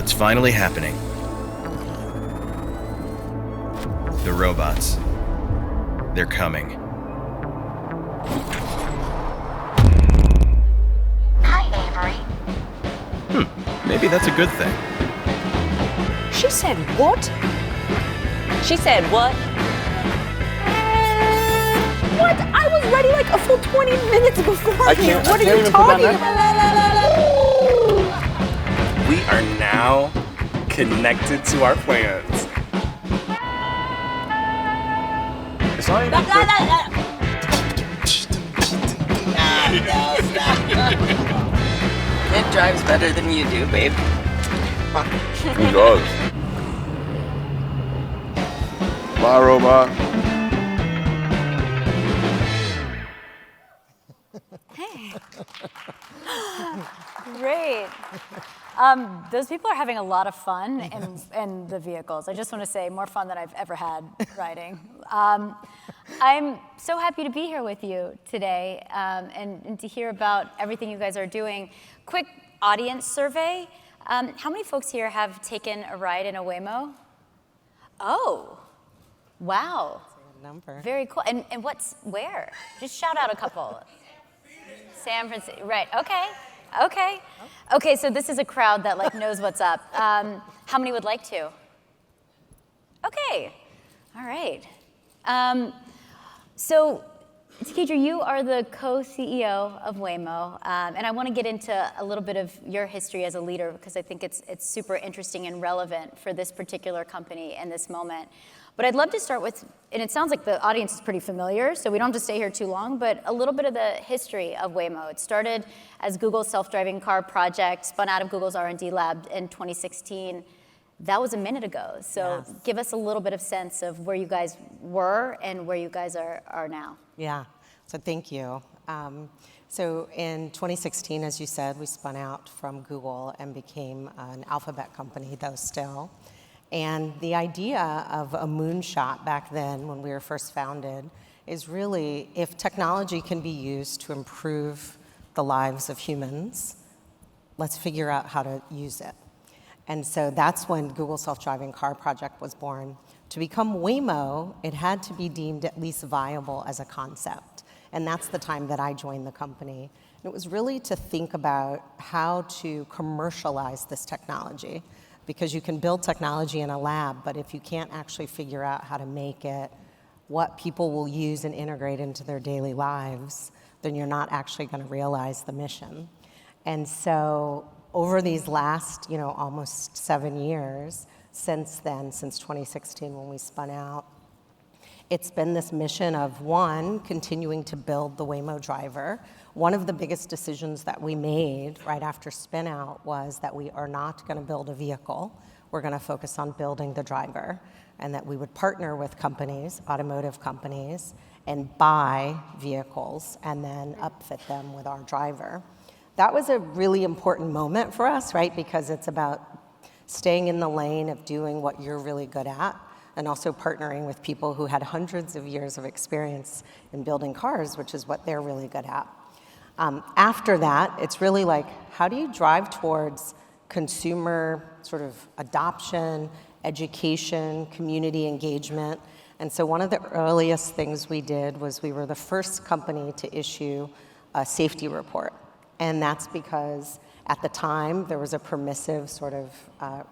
it's finally happening. The robots. They're coming. Hi, Avery. Maybe that's a good thing. She said what? She said what? What? I was ready like a full 20 minutes before. What are you even talking put about? We are now connected to our plans. It's not even It drives better than you do, babe. Who does? Bye, robot. Great. Those people are having a lot of fun in the vehicles. I just want to say, more fun than I've ever had riding. I'm so happy to be here with you today and to hear about everything you guys are doing. Quick audience survey. How many folks here have taken a ride in a Waymo? Oh, wow. Number. Very cool. And where? Just shout out a couple. San Francisco, right, okay. Okay, so this is a crowd that like knows what's up. How many would like to? Okay, all right. So, Tekedra, you are the co-CEO of Waymo, and I want to get into a little bit of your history as a leader because I think it's super interesting and relevant for this particular company and this moment. But I'd love to start with, and it sounds like the audience is pretty familiar, so we don't have to stay here too long, but a little bit of the history of Waymo. It started as Google's self-driving car project, spun out of Google's R&D lab in 2016. That was a minute ago, so Yes. Give us a little bit of sense of where you guys were and where you guys are now. Yeah, so thank you. So in 2016, as you said, we spun out from Google and became an alphabet company, though still. And the idea of a moonshot back then, when we were first founded, is really if technology can be used to improve the lives of humans, let's figure out how to use it. And so that's when Google's self-driving car project was born. To become Waymo, it had to be deemed at least viable as a concept. And that's the time that I joined the company. And it was really to think about how to commercialize this technology. Because you can build technology in a lab, but if you can't actually figure out how to make it what people will use and integrate into their daily lives, then you're not actually going to realize the mission. And so over these last, almost 7 years since then, since 2016 when we spun out, it's been this mission of, one, continuing to build the Waymo driver. One of the biggest decisions that we made right after spin out was that we are not going to build a vehicle. We're going to focus on building the driver, and that we would partner with companies, automotive companies, and buy vehicles and then upfit them with our driver. That was a really important moment for us, right? Because it's about staying in the lane of doing what you're really good at, and also partnering with people who had hundreds of years of experience in building cars, which is what they're really good at. After that, it's really like, how do you drive towards consumer sort of adoption, education, community engagement? And so one of the earliest things we did was we were the first company to issue a safety report. And that's because at the time, there was a permissive sort of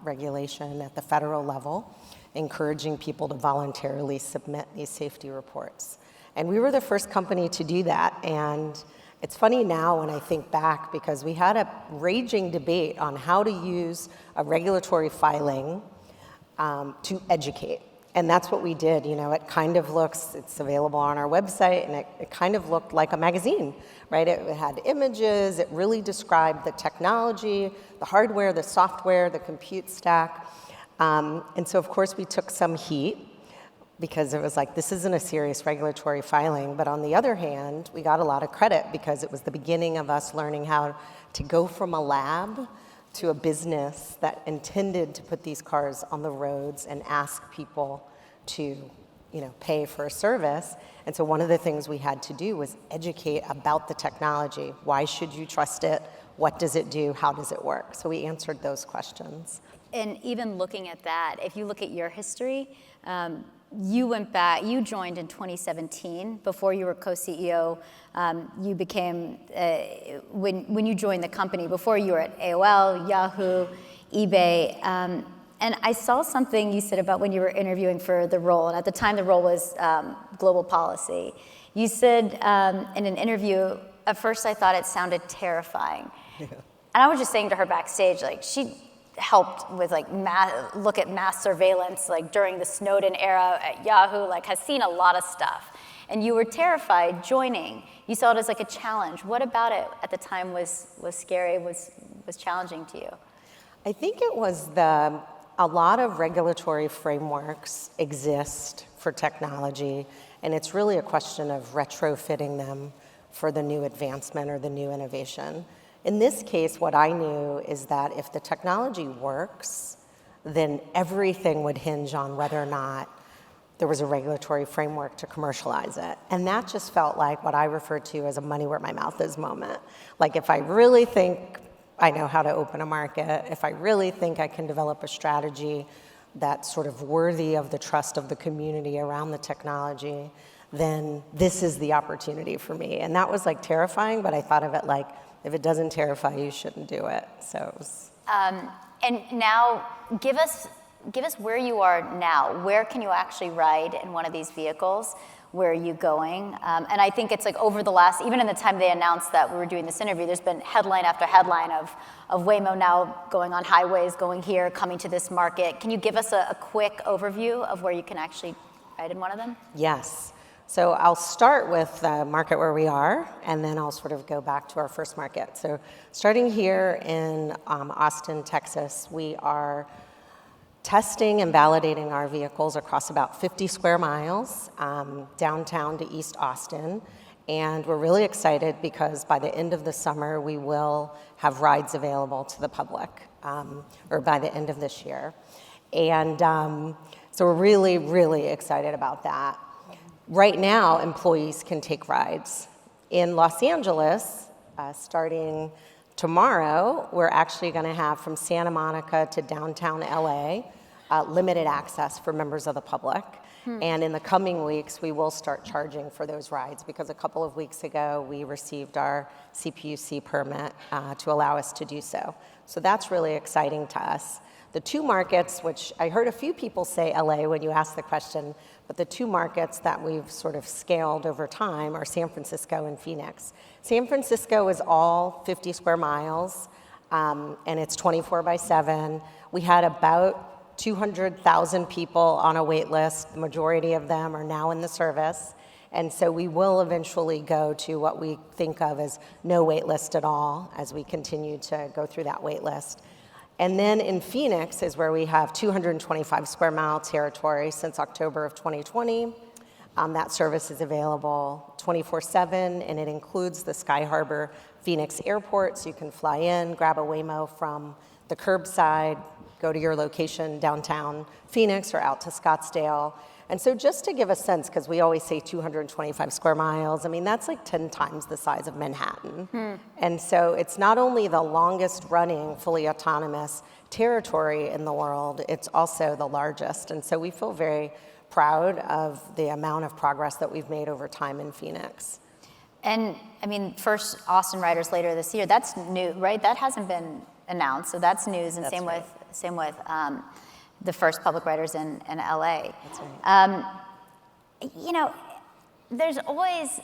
regulation at the federal level, encouraging people to voluntarily submit these safety reports. And we were the first company to do that. And it's funny now when I think back, because we had a raging debate on how to use a regulatory filing to educate. And that's what we did. It kind of looks, it's available on our website, and it kind of looked like a magazine, right? It had images, it really described the technology, the hardware, the software, the compute stack. And so, of course, we took some heat because it was like, this isn't a serious regulatory filing. But on the other hand, we got a lot of credit because it was the beginning of us learning how to go from a lab to a business that intended to put these cars on the roads and ask people to, pay for a service. And so one of the things we had to do was educate about the technology. Why should you trust it? What does it do? How does it work? So we answered those questions. And even looking at that, if you look at your history, you went back, you joined in 2017. Before you were co-CEO, you became, when you joined the company, before you were at AOL, Yahoo, eBay. And I saw something you said about when you were interviewing for the role, and at the time the role was global policy. You said in an interview, at first I thought it sounded terrifying. Yeah. And I was just saying to her backstage, like, she helped with like look at mass surveillance, like during the Snowden era at Yahoo, like has seen a lot of stuff. And you were terrified joining. You saw it as like a challenge. What about it at the time was scary, was challenging to you? I think it was a lot of regulatory frameworks exist for technology, and it's really a question of retrofitting them for the new advancement or the new innovation. In this case, what I knew is that if the technology works, then everything would hinge on whether or not there was a regulatory framework to commercialize it. And that just felt like what I refer to as a money where my mouth is moment. Like if I really think I know how to open a market, if I really think I can develop a strategy that's sort of worthy of the trust of the community around the technology, then this is the opportunity for me. And that was like terrifying, but I thought of it like, if it doesn't terrify you, shouldn't do it. So it was. And now, give us where you are now. Where can you actually ride in one of these vehicles? Where are you going? And I think it's like over the last, even in the time they announced that we were doing this interview, there's been headline after headline of Waymo now going on highways, going here, coming to this market. Can you give us a quick overview of where you can actually ride in one of them? Yes. So I'll start with the market where we are, and then I'll sort of go back to our first market. So starting here in Austin, Texas, we are testing and validating our vehicles across about 50 square miles, downtown to East Austin. And we're really excited because by the end of the summer, we will have rides available to the public, or by the end of this year. And so we're really, really excited about that. Right now, employees can take rides. In Los Angeles, starting tomorrow, we're actually going to have from Santa Monica to downtown LA, limited access for members of the public. And in the coming weeks, we will start charging for those rides because a couple of weeks ago, we received our CPUC permit to allow us to do so. So that's really exciting to us. The two markets, which I heard a few people say LA when you asked the question, but the two markets that we've sort of scaled over time are San Francisco and Phoenix. San Francisco is all 50 square miles, and it's 24/7. We had about 200,000 people on a wait list. The majority of them are now in the service. And so we will eventually go to what we think of as no wait list at all as we continue to go through that wait list. And then in Phoenix is where we have 225 square mile territory since October of 2020. That service is available 24/7, and it includes the Sky Harbor Phoenix Airport, so you can fly in, grab a Waymo from the curbside, go to your location downtown Phoenix or out to Scottsdale. And so just to give a sense, because we always say 225 square miles, I mean, that's like 10 times the size of Manhattan. And so it's not only the longest running fully autonomous territory in the world, it's also the largest. And so we feel very proud of the amount of progress that we've made over time in Phoenix. And I mean, first Austin Riders later this year, that's new, right? That hasn't been announced, so that's news, and That's same with the first public riders in LA. That's right. You know, there's always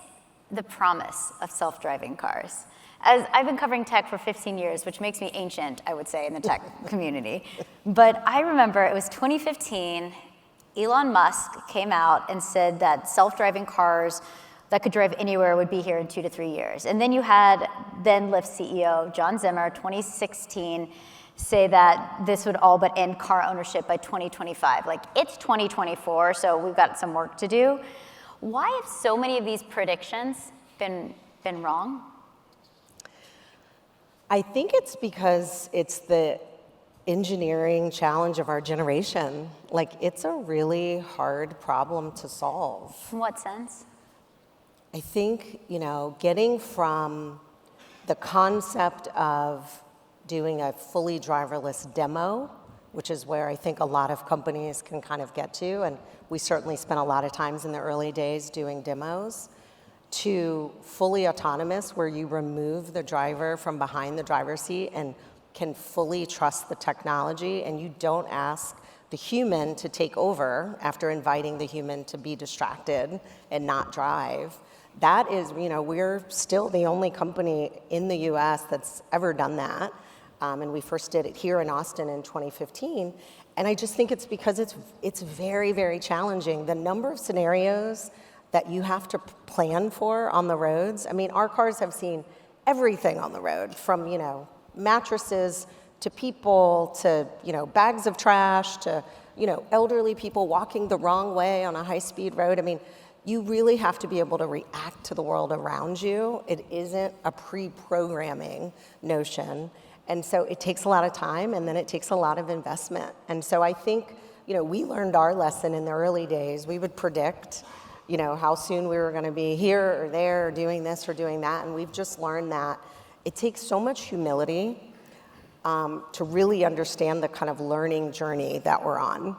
the promise of self-driving cars. As I've been covering tech for 15 years, which makes me ancient, I would say, in the tech community. But I remember it was 2015, Elon Musk came out and said that self-driving cars that could drive anywhere would be here in 2 to 3 years. And then you had then Lyft CEO John Zimmer, 2016, say that this would all but end car ownership by 2025. Like, it's 2024, so we've got some work to do. Why have so many of these predictions been wrong? I think it's because it's the engineering challenge of our generation. Like, it's a really hard problem to solve. In what sense? I think, getting from the concept of doing a fully driverless demo which is where I think a lot of companies can kind of get to, and we certainly spent a lot of times in the early days doing demos, to fully autonomous, where you remove the driver from behind the driver's seat and can fully trust the technology, and you don't ask the human to take over after inviting the human to be distracted and not drive. That is, we're still the only company in the US that's ever done that. And we first did it here in Austin in 2015. And I just think it's because it's very, very challenging. The number of scenarios that you have to plan for on the roads. I mean, our cars have seen everything on the road, from, mattresses to people to, bags of trash to, elderly people walking the wrong way on a high-speed road. I mean, you really have to be able to react to the world around you. It isn't a pre-programming notion. And so it takes a lot of time, and then it takes a lot of investment. And so I think, we learned our lesson in the early days. We would predict, how soon we were going to be here or there or doing this or doing that. And we've just learned that it takes so much humility to really understand the kind of learning journey that we're on.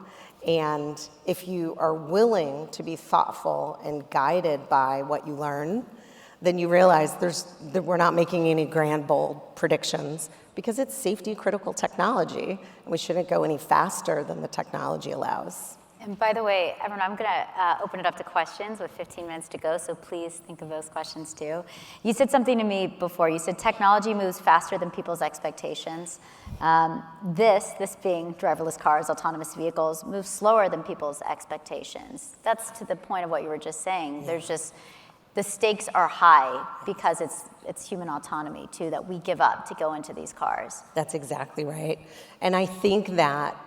And if you are willing to be thoughtful and guided by what you learn, then you realize that we're not making any grand, bold predictions, because it's safety critical technology, and we shouldn't go any faster than the technology allows. And by the way, everyone, I'm going to open it up to questions with 15 minutes to go, so please think of those questions too. You said something to me before. You said technology moves faster than people's expectations. This being driverless cars, autonomous vehicles, moves slower than people's expectations. That's to the point of what you were just saying. There's just, the stakes are high because it's human autonomy too that we give up to go into these cars. That's exactly right. And I think that,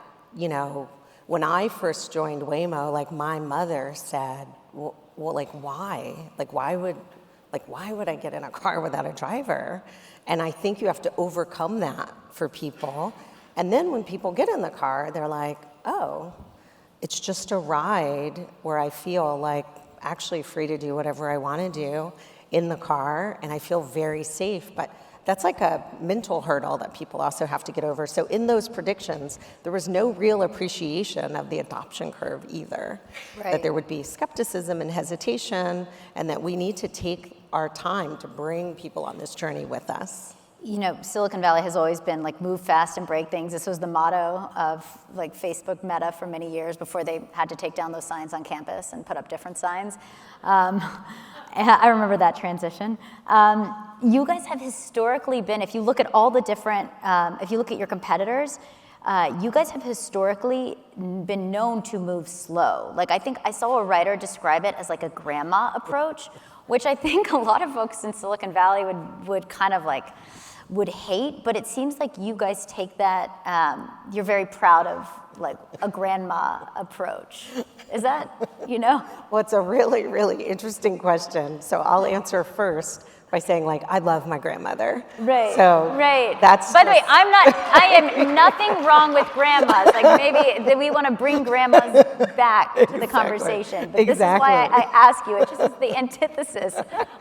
when I first joined Waymo, my mother said, well, why? Why would I get in a car without a driver? And I think you have to overcome that for people. And then when people get in the car, they're like, oh, it's just a ride where I feel actually free to do whatever I want to do in the car, and I feel very safe. But that's a mental hurdle that people also have to get over. So in those predictions, there was no real appreciation of the adoption curve either. Right. That there would be skepticism and hesitation, and that we need to take our time to bring people on this journey with us. Silicon Valley has always been move fast and break things. This was the motto of Facebook Meta for many years before they had to take down those signs on campus and put up different signs. I remember that transition. You guys have historically been, if you look at all the different, if you look at your competitors, you guys have historically been known to move slow. I think I saw a writer describe it as a grandma approach, which I think a lot of folks in Silicon Valley would kind of would hate, but it seems like you guys take that, you're very proud of a grandma approach. Is that, Well, it's a really, really interesting question. So I'll answer first by saying I love my grandmother. Right. So right. That's by the way, I am nothing wrong with grandmas. Maybe we want to bring grandmas back to the conversation. But this is why I ask you. It just is the antithesis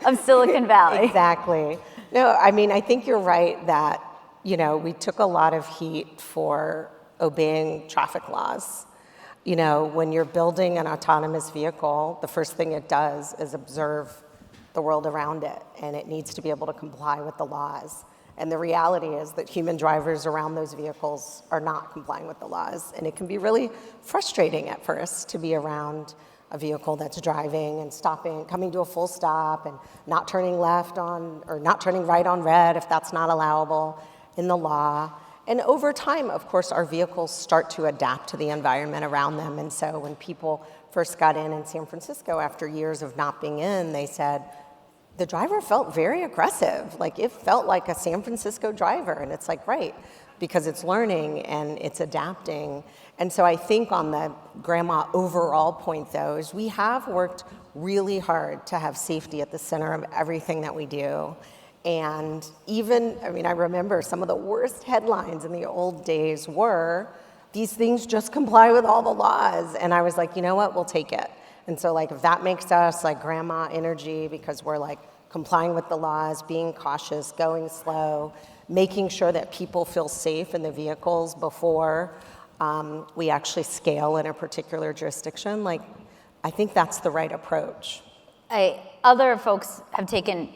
of Silicon Valley. Exactly. No, I think you're right that, we took a lot of heat for obeying traffic laws. When you're building an autonomous vehicle, the first thing it does is observe the world around it, and it needs to be able to comply with the laws. And the reality is that human drivers around those vehicles are not complying with the laws, and it can be really frustrating at first to be around a vehicle that's driving and stopping, coming to a full stop, and not turning left on, or not turning right on red if that's not allowable in the law. And over time, of course, our vehicles start to adapt to the environment around them. And so when people first got in San Francisco after years of not being in, they said, the driver felt very aggressive. It felt like a San Francisco driver. And it's right, because it's learning and it's adapting. And so I think on the grandma overall point, though, is we have worked really hard to have safety at the center of everything that we do. And even, I remember some of the worst headlines in the old days were, these things just comply with all the laws. And I was like, you know what, we'll take it. And so if that makes us grandma energy, because we're complying with the laws, being cautious, going slow, making sure that people feel safe in the vehicles before we actually scale in a particular jurisdiction, like, I think that's the right approach. Other folks have taken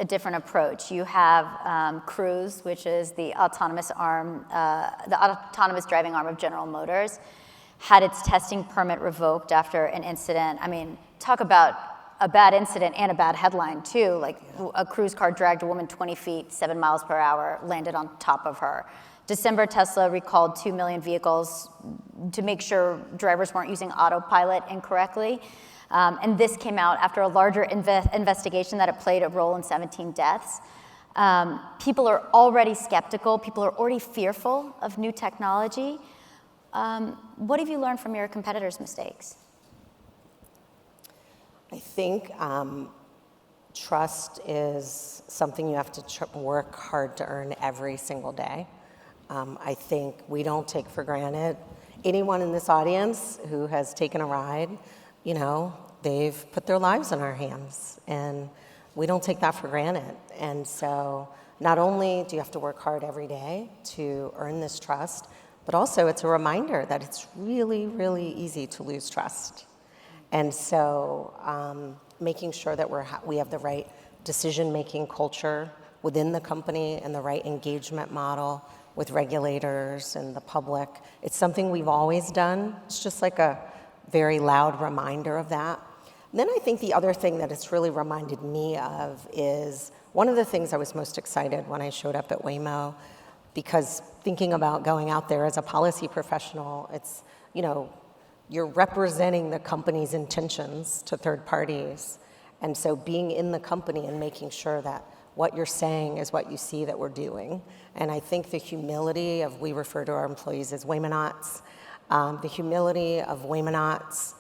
a different approach. You have Cruise, which is the autonomous driving arm of General Motors, had its testing permit revoked after an incident. I mean, talk about a bad incident and a bad headline too. Like a Cruise car dragged a woman 20 feet, 7 miles per hour, landed on top of her. December, Tesla recalled 2 million vehicles to make sure drivers weren't using autopilot incorrectly. And this came out after a larger investigation that it played a role in 17 deaths. People are already skeptical. People are already fearful of new technology. What have you learned from your competitors' mistakes? I think trust is something you have to work hard to earn every single day. I think we don't take for granted. Anyone in this audience who has taken a ride, you know, they've put their lives in our hands, and we don't take that for granted. And so not only do you have to work hard every day to earn this trust, but also it's a reminder that it's really, really easy to lose trust. And so making sure that we have the right decision-making culture within the company and the right engagement model with regulators and the public. It's something we've always done. It's just like a very loud reminder of that. And then I think the other thing that it's really reminded me of is one of the things I was most excited when I showed up at Waymo, because thinking about going out there as a policy professional, it's, you know, you're representing the company's intentions to third parties. And so being in the company and making sure that what you're saying is what you see that we're doing. And I think the humility of, we refer to our employees as Waymonauts, the humility of Waymonauts,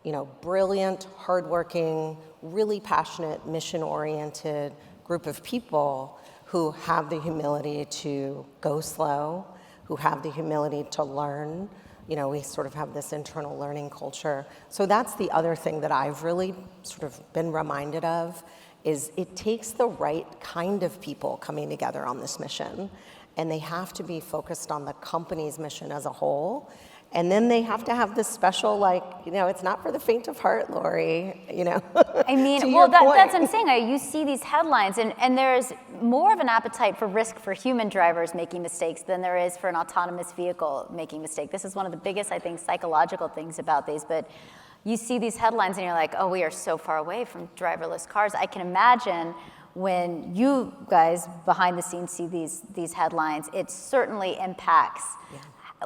you know, brilliant, hardworking, really passionate, mission-oriented group of people who have the humility to go slow, who have the humility to learn. You know, we sort of have this internal learning culture. So that's the other thing that I've really sort of been reminded of, is it takes the right kind of people coming together on this mission, and they have to be focused on the company's mission as a whole. And then they have to have this special, like, you know, it's not for the faint of heart, Laurie, you know. I mean, well, that's what I'm saying. You see these headlines, and there's more of an appetite for risk for human drivers making mistakes than there is for an autonomous vehicle making mistakes. This is one of the biggest, I think, psychological things about these. But you see these headlines, and you're like, oh, we are so far away from driverless cars. I can imagine when you guys behind the scenes see these headlines, it certainly impacts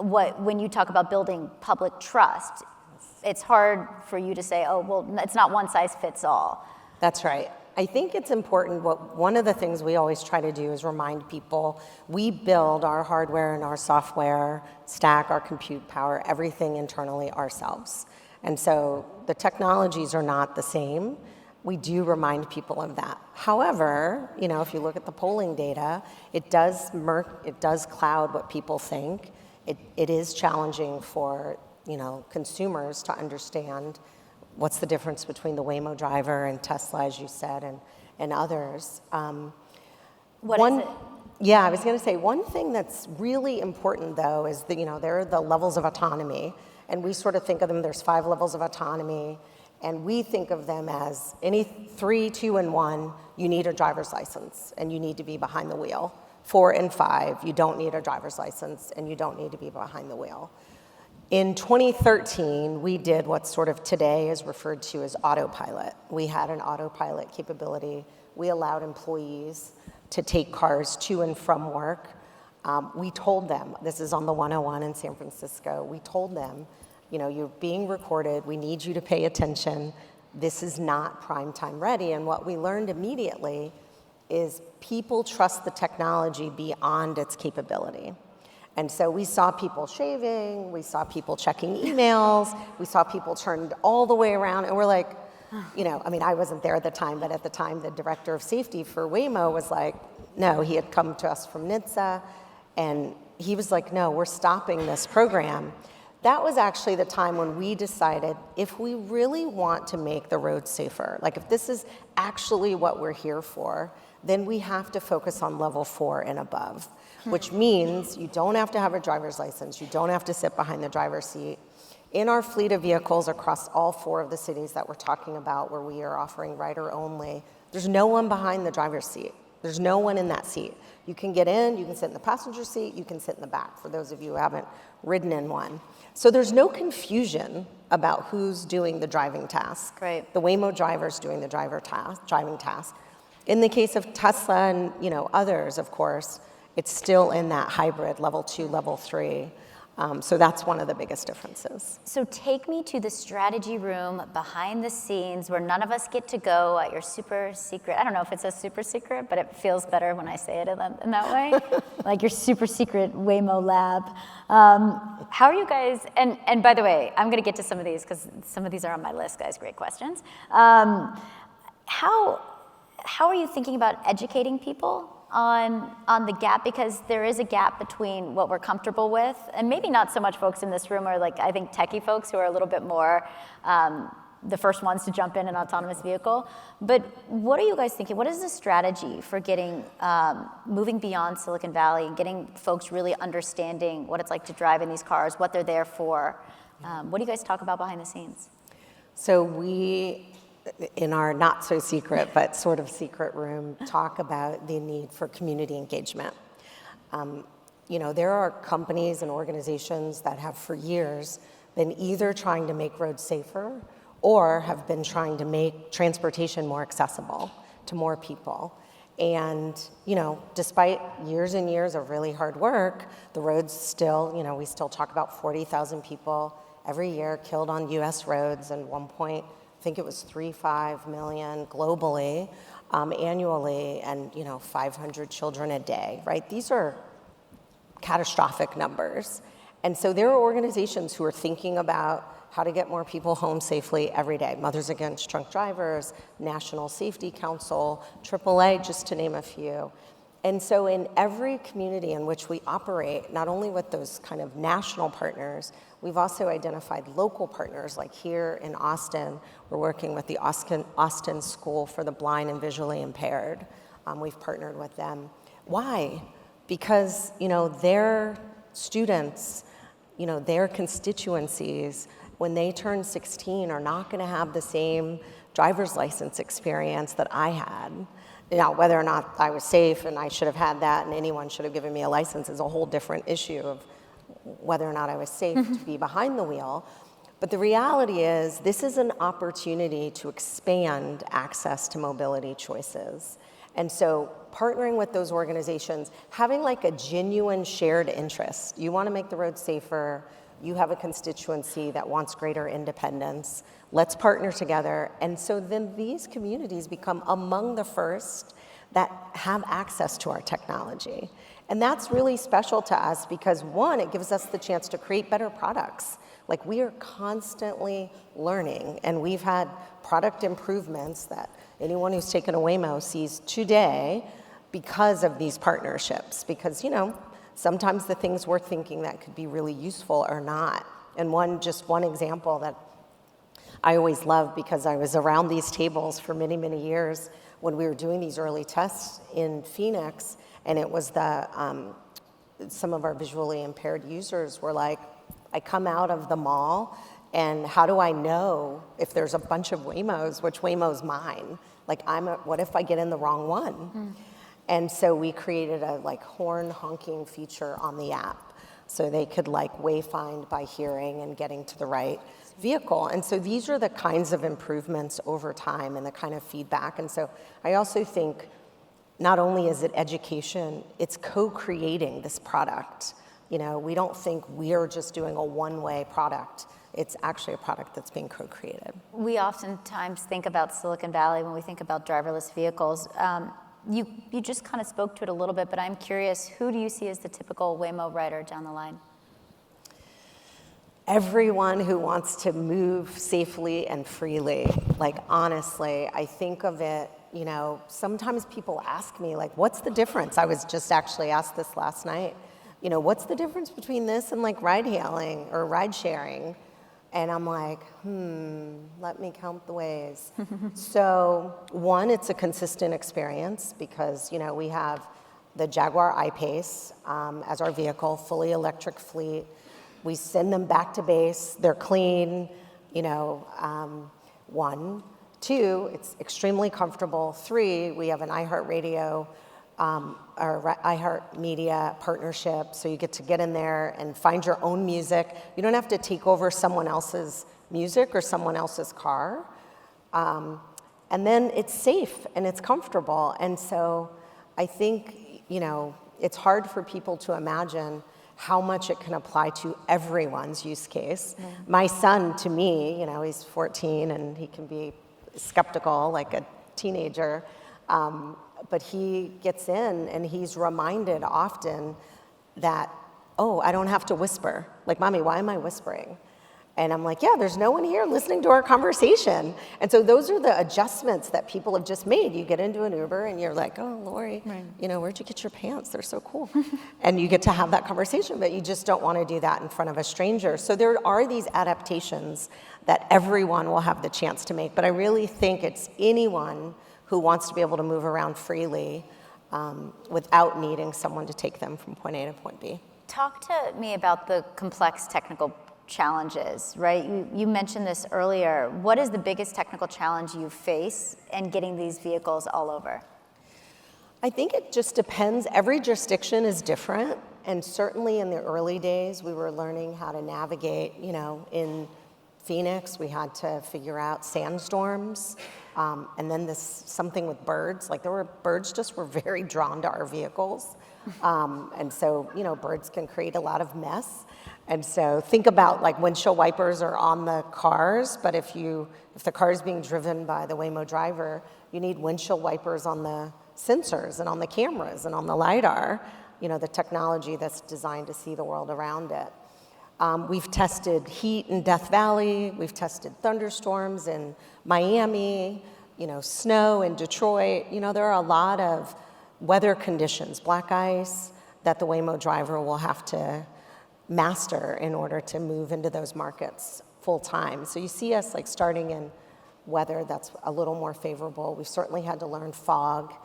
when you talk about building public trust. It's hard for you to say, oh, well, it's not one size fits all. That's right. I think it's important. One of the things we always try to do is remind people we build our hardware and our software stack, our compute power, everything internally ourselves. And so the technologies are not the same. We do remind people of that. However, you know, if you look at the polling data, it does cloud what people think. It is challenging for, you know, consumers to understand what's the difference between the Waymo driver and Tesla, as you said, and others. What is it? Yeah, I was going to say one thing that's really important, though, is that, you know, there are the levels of autonomy, and we sort of think of them. There's 5 levels of autonomy, and we think of them as any 3, 2, and 1. You need a driver's license, and you need to be behind the wheel. 4 and 5, you don't need a driver's license, and you don't need to be behind the wheel. In 2013, we did what sort of today is referred to as autopilot. We had an autopilot capability. We allowed employees to take cars to and from work. We told them, this is on the 101 in San Francisco, we told them, you know, you're being recorded, we need you to pay attention, this is not prime time ready. And what we learned immediately is people trust the technology beyond its capability. And so we saw people shaving, we saw people checking emails, we saw people turned all the way around, and we're like, you know, I mean, I wasn't there at the time, but at the time the director of safety for Waymo was like, no, he had come to us from NHTSA, and he was like, no, we're stopping this program. That was actually the time when we decided, if we really want to make the road safer, like if this is actually what we're here for, then we have to focus on level 4 and above, which means you don't have to have a driver's license, you don't have to sit behind the driver's seat. In our fleet of vehicles across all 4 of the cities that we're talking about where we are offering rider only, there's no one behind the driver's seat. There's no one in that seat. You can get in, you can sit in the passenger seat, you can sit in the back, for those of you who haven't ridden in one. So there's no confusion about who's doing the driving task. Right. The Waymo driver's doing the driving task. In the case of Tesla and others, of course, it's still in that hybrid level 2, level 3. So that's one of the biggest differences. So take me to the strategy room behind the scenes where none of us get to go at your super secret. I don't know if it's a super secret, but it feels better when I say it in that way. Like your super secret Waymo lab. How are you guys, and by the way, I'm going to get to some of these because some of these are on my list, guys. Great questions. How are you thinking about educating people on the gap, because there is a gap between what we're comfortable with, and maybe not so much folks in this room are like, I think, techie folks who are a little bit more the first ones to jump in an autonomous vehicle. But what are you guys thinking? What is the strategy for getting, moving beyond Silicon Valley and getting folks really understanding what it's like to drive in these cars, what they're there for? What do you guys talk about behind the scenes? So we, in our not so secret but sort of secret room, talk about the need for community engagement. There are companies and organizations that have for years been either trying to make roads safer or have been trying to make transportation more accessible to more people. And, despite years and years of really hard work, the roads still, we still talk about 40,000 people every year killed on US roads, and I think it was 3.5 million globally annually, and 500 children a day, right? These are catastrophic numbers. And so there are organizations who are thinking about how to get more people home safely every day. Mothers Against Drunk Drivers, National Safety Council, AAA, just to name a few. And so in every community in which we operate, not only with those kind of national partners, we've also identified local partners, like here in Austin, we're working with the Austin School for the Blind and Visually Impaired. We've partnered with them. Why? Because, their students, their constituencies, when they turn 16, are not gonna have the same driver's license experience that I had. Now, whether or not I was safe and I should have had that and anyone should have given me a license is a whole different issue of whether or not I was safe to be behind the wheel. But the reality is this is an opportunity to expand access to mobility choices. And so partnering with those organizations, having like a genuine shared interest. You want to make the road safer. You have a constituency that wants greater independence. Let's partner together. And so then these communities become among the first that have access to our technology. And that's really special to us because, one, it gives us the chance to create better products. Like, we are constantly learning, and we've had product improvements that anyone who's taken a Waymo sees today because of these partnerships. Because, sometimes the things we're thinking that could be really useful are not. And one example that I always love, because I was around these tables for many, many years when we were doing these early tests in Phoenix, and it was some of our visually impaired users were like, I come out of the mall, and how do I know if there's a bunch of Waymos, which Waymo's mine? Like, what if I get in the wrong one? And so we created a horn honking feature on the app, so they could wayfind by hearing and getting to the right vehicle. And so these are the kinds of improvements over time and the kind of feedback. And so I also think not only is it education, it's co-creating this product. We don't think we're just doing a one-way product. It's actually a product that's being co-created. We oftentimes think about Silicon Valley when we think about driverless vehicles. You just kind of spoke to it a little bit, but I'm curious, who do you see as the typical Waymo rider down the line? Everyone who wants to move safely and freely. Honestly, I think of it, sometimes people ask me, what's the difference? I was just actually asked this last night. What's the difference between this and ride hailing or ride sharing? And I'm like, let me count the ways. So one, it's a consistent experience because, we have the Jaguar I-Pace as our vehicle, fully electric fleet. We send them back to base. They're clean, one. Two, it's extremely comfortable. Three, we have an iHeartRadio or iHeartMedia partnership, so you get to get in there and find your own music. You don't have to take over someone else's music or someone else's car. And then it's safe and it's comfortable. And so I think, it's hard for people to imagine how much it can apply to everyone's use case. Yeah. My son, to me, he's 14 and he can be skeptical like a teenager, but he gets in and he's reminded often that, I don't have to whisper. Like, Mommy, why am I whispering? And I'm like, yeah, there's no one here listening to our conversation. And so those are the adjustments that people have just made. You get into an Uber and you're like, oh, Laurie, where'd you get your pants? They're so cool. And you get to have that conversation, but you just don't want to do that in front of a stranger. So there are these adaptations that everyone will have the chance to make. But I really think it's anyone who wants to be able to move around freely without needing someone to take them from point A to point B. Talk to me about the complex technical challenges, right? You mentioned this earlier. What is the biggest technical challenge you face in getting these vehicles all over? I think it just depends. Every jurisdiction is different. And certainly in the early days, we were learning how to navigate, in Phoenix, we had to figure out sandstorms. And then something with birds, like birds just were very drawn to our vehicles. And so, birds can create a lot of mess. And so think about like windshield wipers are on the cars, but if the car is being driven by the Waymo driver, you need windshield wipers on the sensors and on the cameras and on the LiDAR, the technology that's designed to see the world around it. We've tested heat in Death Valley. We've tested thunderstorms in Miami, snow in Detroit. There are a lot of weather conditions, black ice, that the Waymo driver will have to master in order to move into those markets full time. So you see us like starting in weather that's a little more favorable. We've certainly had to learn fog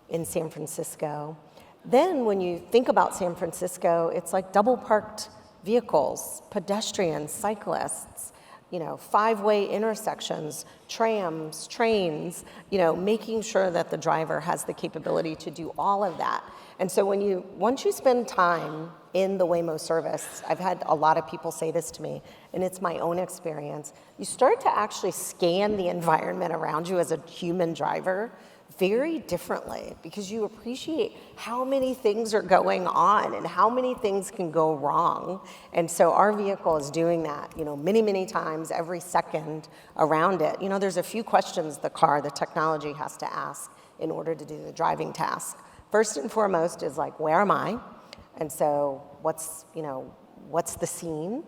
in San Francisco. Then when you think about San Francisco, it's like double parked vehicles, pedestrians, cyclists, five-way intersections, trams, trains, making sure that the driver has the capability to do all of that. And so once you spend time in the Waymo service, I've had a lot of people say this to me, and it's my own experience, you start to actually scan the environment around you as a human driver very differently because you appreciate how many things are going on and how many things can go wrong. And so our vehicle is doing that, many, many times every second around it. There's a few questions the technology has to ask in order to do the driving task. First and foremost is like, where am I? And so what's the scene?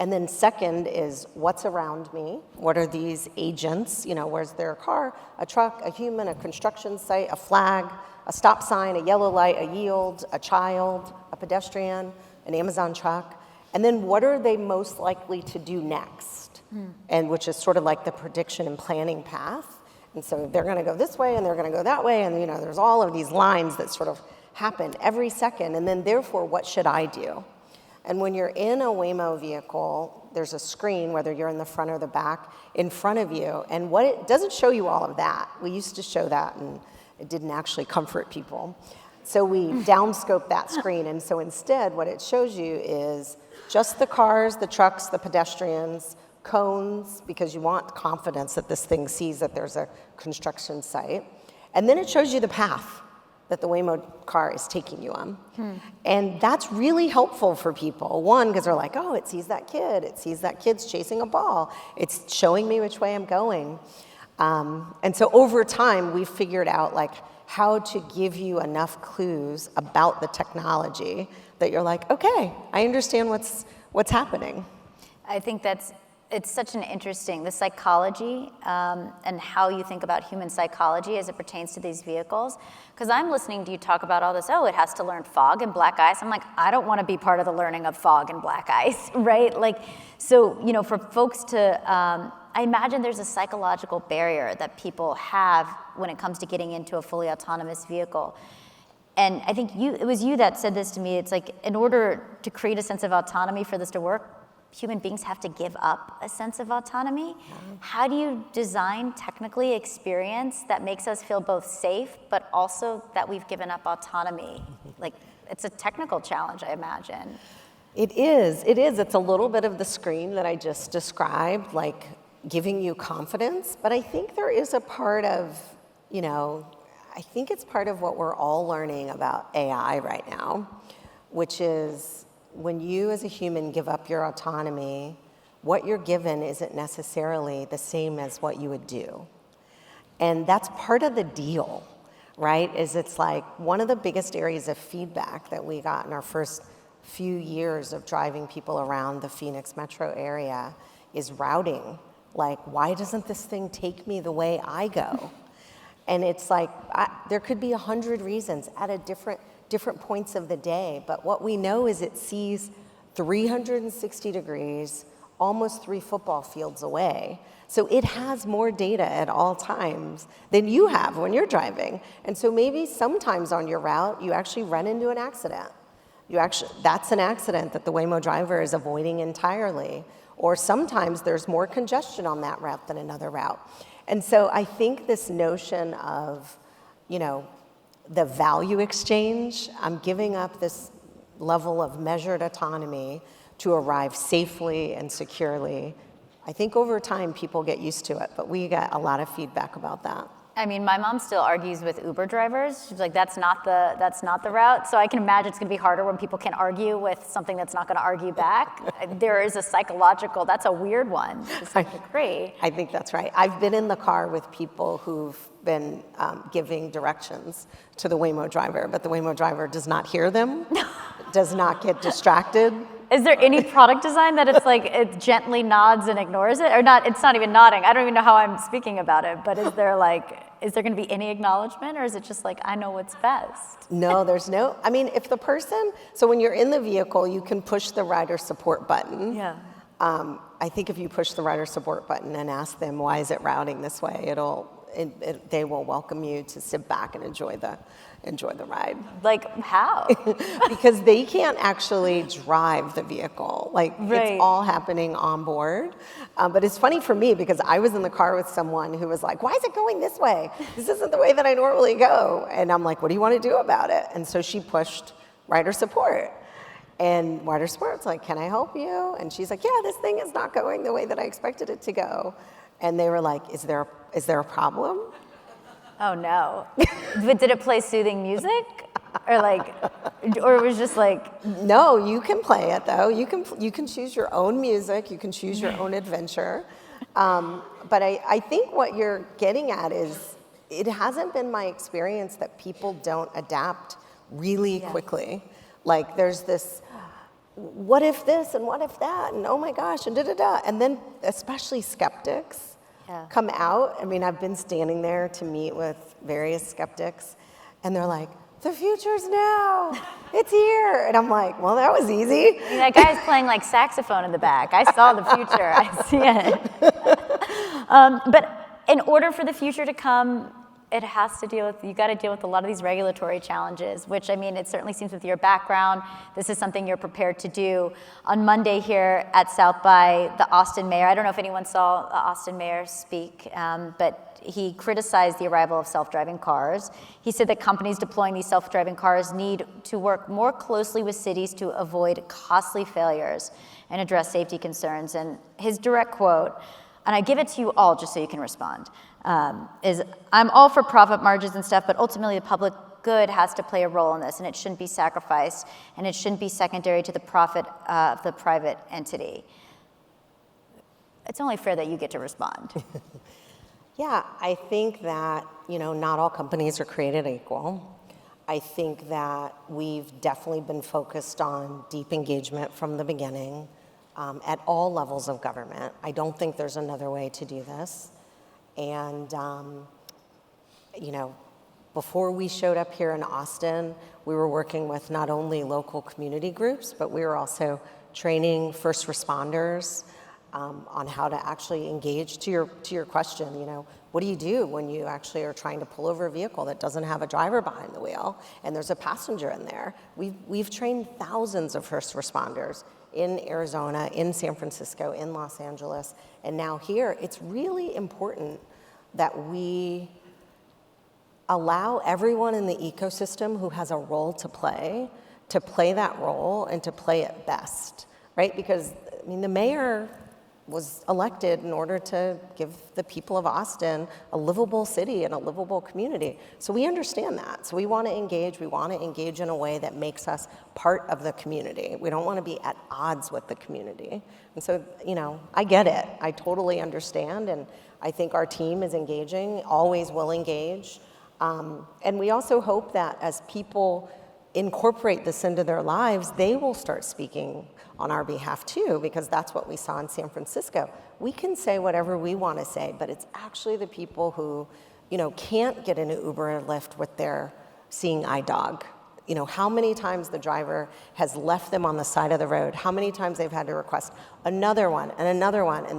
And then second is what's around me? What are these agents? Where's there a car, a truck, a human, a construction site, a flag, a stop sign, a yellow light, a yield, a child, a pedestrian, an Amazon truck? And then what are they most likely to do next? And which is sort of like the prediction and planning path. And so they're gonna go this way and they're gonna go that way. And there's all of these lines that sort of happen every second. And then therefore, what should I do? And when you're in a Waymo vehicle, there's a screen, whether you're in the front or the back, in front of you. And it doesn't show you all of that. We used to show that, and it didn't actually comfort people. So we downscope that screen. And so instead, what it shows you is just the cars, the trucks, the pedestrians, cones, because you want confidence that this thing sees that there's a construction site. And then it shows you the path that the Waymo car is taking you on. And that's really helpful for people. One, because they're like, it sees that kid. It sees that kid's chasing a ball. It's showing me which way I'm going. And so over time, we've figured out like how to give you enough clues about the technology that you're like, okay, I understand what's happening. I think that's it's such an interesting, the psychology and how you think about human psychology as it pertains to these vehicles. Because I'm listening to you talk about all this, oh, it has to learn fog and black ice. I'm like, I don't want to be part of the learning of fog and black ice, right? Like, so, you know, for folks to, I imagine there's a psychological barrier that people have when it comes to getting into a fully autonomous vehicle. And I think it was you that said this to me. It's like, in order to create a sense of autonomy for this to work, human beings have to give up a sense of autonomy. How do you design technically experience that makes us feel both safe, but also that we've given up autonomy? Like, it's a technical challenge, I imagine. It is. It's a little bit of the scream that I just described, like giving you confidence. But I think there is a part of, you know, I think it's part of what we're all learning about AI right now, which is when you as a human give up your autonomy, what you're given isn't necessarily the same as what you would do. And that's part of the deal, right? Is it's like one of the biggest areas of feedback that we got in our first few years of driving people around the Phoenix metro area is routing. Like, why doesn't this thing take me the way I go? And it's like, there could be 100 reasons at a different points of the day, but what we know is it sees 360 degrees, almost 3 football fields away. So it has more data at all times than you have when you're driving. And so maybe sometimes on your route, you actually run into an accident. That's an accident that the Waymo driver is avoiding entirely. Or sometimes there's more congestion on that route than another route. And so I think this notion of, you know, the value exchange, I'm giving up this level of measured autonomy to arrive safely and securely. I think over time people get used to it, but we got a lot of feedback about that. I mean, my mom still argues with Uber drivers. She's like, that's not the route. So I can imagine it's going to be harder when people can argue with something that's not going to argue back. There is a psychological, that's a weird one to some degree. I think that's right. I've been in the car with people who've been giving directions to the Waymo driver, but the Waymo driver does not hear them, does not get distracted. Is there any product design that it's like it gently nods and ignores it? Or not, it's not even nodding. I don't even know how I'm speaking about it, but is there going to be any acknowledgement, or is it just like, I know what's best? No, there's no, I mean, if the person, so when you're in the vehicle, you can push the rider support button. Yeah. I think if you push the rider support button and ask them, why is it routing this way, they will welcome you to sit back and enjoy the ride. Like, how? Because they can't actually drive the vehicle. Like, right. It's all happening on board. But it's funny for me because I was in the car with someone who was like, why is it going this way? This isn't the way that I normally go. And I'm like, what do you want to do about it? And so she pushed rider support. And rider support's like, can I help you? And she's like, yeah, this thing is not going the way that I expected it to go. And they were like, is there a problem? Oh no. But did it play soothing music? Or it was just like... No, you can play it though. You can choose your own music, you can choose your own adventure. But I think what you're getting at is, it hasn't been my experience that people don't adapt really quickly. Like there's this, what if this and what if that, and oh my gosh, and da-da-da. And then especially skeptics come out. I mean, I've been standing there to meet with various skeptics, and they're like, the future's now, it's here. And I'm like, well, that was easy. I mean, that guy's playing like saxophone in the back. I saw the future, I see it. But in order for the future to come, it has to you got to deal with a lot of these regulatory challenges, which, I mean, it certainly seems with your background, this is something you're prepared to do. On Monday here at South by, the Austin mayor, I don't know if anyone saw the Austin mayor speak, but he criticized the arrival of self-driving cars. He said that companies deploying these self-driving cars need to work more closely with cities to avoid costly failures and address safety concerns. And his direct quote, and I give it to you all just so you can respond, is, I'm all for profit margins and stuff, but ultimately the public good has to play a role in this, and it shouldn't be sacrificed, and it shouldn't be secondary to the profit of the private entity. It's only fair that you get to respond. Yeah, I think that, not all companies are created equal. I think that we've definitely been focused on deep engagement from the beginning, at all levels of government. I don't think there's another way to do this. And, you know, before we showed up here in Austin, we were working with not only local community groups, but we were also training first responders on how to actually engage. To your question, you know, what do you do when you actually are trying to pull over a vehicle that doesn't have a driver behind the wheel and there's a passenger in there? We've trained thousands of first responders in Arizona, in San Francisco, in Los Angeles, and now here. It's really important that we allow everyone in the ecosystem who has a role to play that role and to play it best, right? Because, I mean, the mayor was elected in order to give the people of Austin a livable city and a livable community. So we understand that. So we want to engage in a way that makes us part of the community. We don't want to be at odds with the community. And so, you know, I get it. I totally understand. And I think our team is engaging, always will engage. And we also hope that as people incorporate this into their lives, they will start speaking on our behalf too, because that's what we saw in San Francisco. We can say whatever we want to say, but it's actually the people who, you know, can't get in an Uber or Lyft with their seeing eye dog. You know, how many times the driver has left them on the side of the road, how many times they've had to request another one, and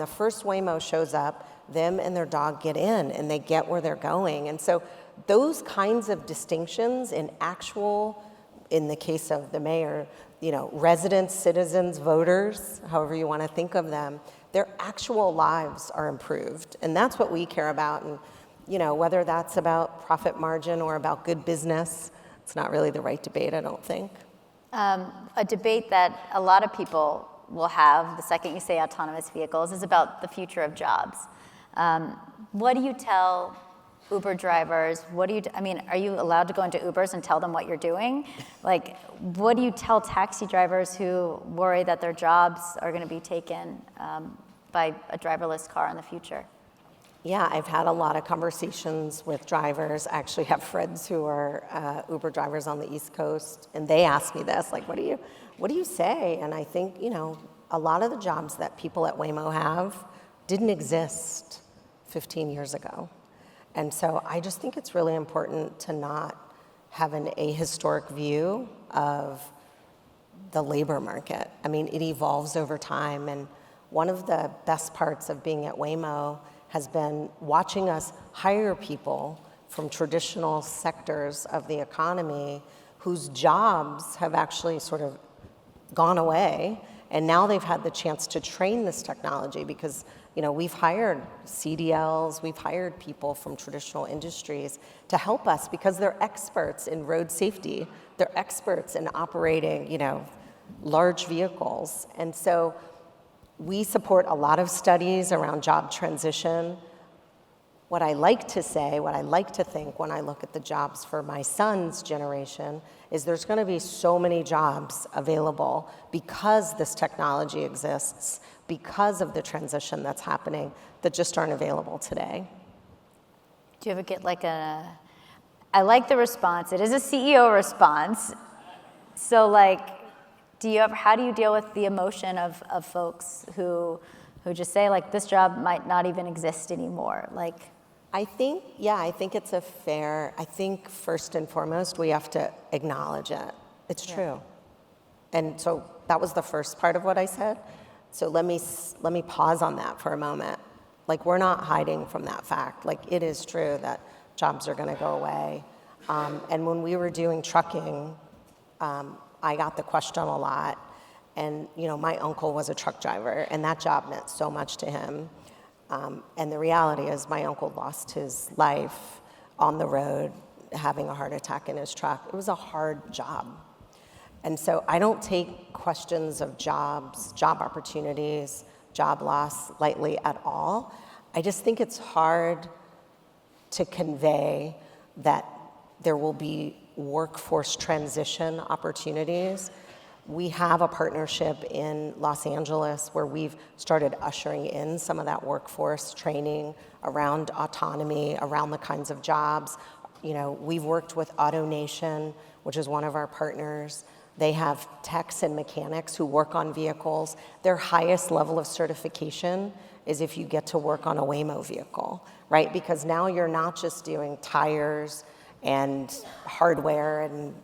the first Waymo shows up, them and their dog get in, and they get where they're going. And so those kinds of distinctions in the case of the mayor, you know, residents, citizens, voters, however you want to think of them, their actual lives are improved. And that's what we care about. And, you know, whether that's about profit margin or about good business, it's not really the right debate, I don't think. A debate that a lot of people will have the second you say autonomous vehicles is about the future of jobs. What do you tell Uber drivers? Are you allowed to go into Ubers and tell them what you're doing? Like, what do you tell taxi drivers who worry that their jobs are going to be taken by a driverless car in the future? Yeah, I've had a lot of conversations with drivers. I actually have friends who are Uber drivers on the East Coast, and they ask me this, like, what do you say? And I think, you know, a lot of the jobs that people at Waymo have didn't exist 15 years ago. And so I just think it's really important to not have an ahistoric view of the labor market. I mean, it evolves over time, and one of the best parts of being at Waymo has been watching us hire people from traditional sectors of the economy whose jobs have actually sort of gone away, and now they've had the chance to train this technology because, you know, we've hired CDLs, we've hired people from traditional industries to help us because they're experts in road safety, they're experts in operating, you know, large vehicles. And so we support a lot of studies around job transition. What I like to say, what I like to think when I look at the jobs for my son's generation is there's going to be so many jobs available because this technology exists, because of the transition that's happening, that just aren't available today. Do you ever get I like the response. It is a CEO response. So how do you deal with the emotion of folks who just say, like, this job might not even exist anymore? I think it's I think first and foremost, we have to acknowledge it. It's true. And so that was the first part of what I said. So let me pause on that for a moment. Like, we're not hiding from that fact. Like, it is true that jobs are going to go away. And when we were doing trucking, I got the question a lot. And, you know, my uncle was a truck driver, and that job meant so much to him. And the reality is my uncle lost his life on the road, having a heart attack in his truck. It was a hard job. And so I don't take questions of jobs, job opportunities, job loss lightly at all. I just think it's hard to convey that there will be workforce transition opportunities. We have a partnership in Los Angeles where we've started ushering in some of that workforce training around autonomy, around the kinds of jobs. You know, we've worked with AutoNation, which is one of our partners, They have techs and mechanics who work on vehicles. Their highest level of certification is if you get to work on a Waymo vehicle, right? Because now you're not just doing tires and hardware and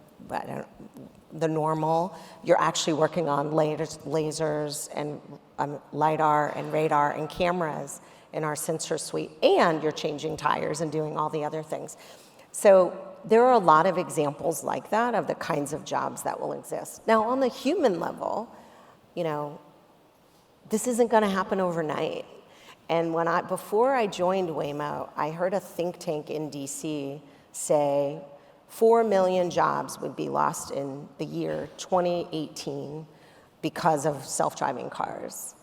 the normal. You're actually working on lasers and LiDAR and radar and cameras in our sensor suite, and you're changing tires and doing all the other things. So there are a lot of examples like that of the kinds of jobs that will exist. Now, on the human level, this isn't going to happen overnight. And before I joined Waymo, I heard a think tank in DC say 4 million jobs would be lost in the year 2018 because of self-driving cars.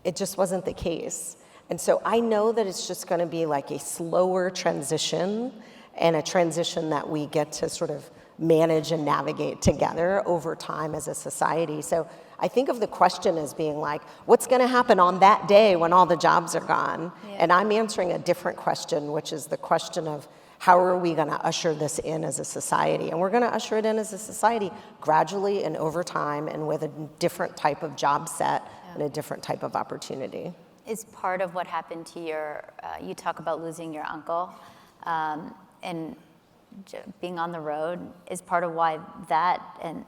It just wasn't the case. And so I know that it's just going to be like a slower transition, and a transition that we get to sort of manage and navigate together over time as a society. So I think of the question as being like, what's going to happen on that day when all the jobs are gone? Yeah. And I'm answering a different question, which is the question of how are we going to usher this in as a society? And we're going to usher it in as a society gradually and over time, and with a different type of job set and a different type of opportunity. Is part of what happened to you talk about losing your uncle, and being on the road is part of why and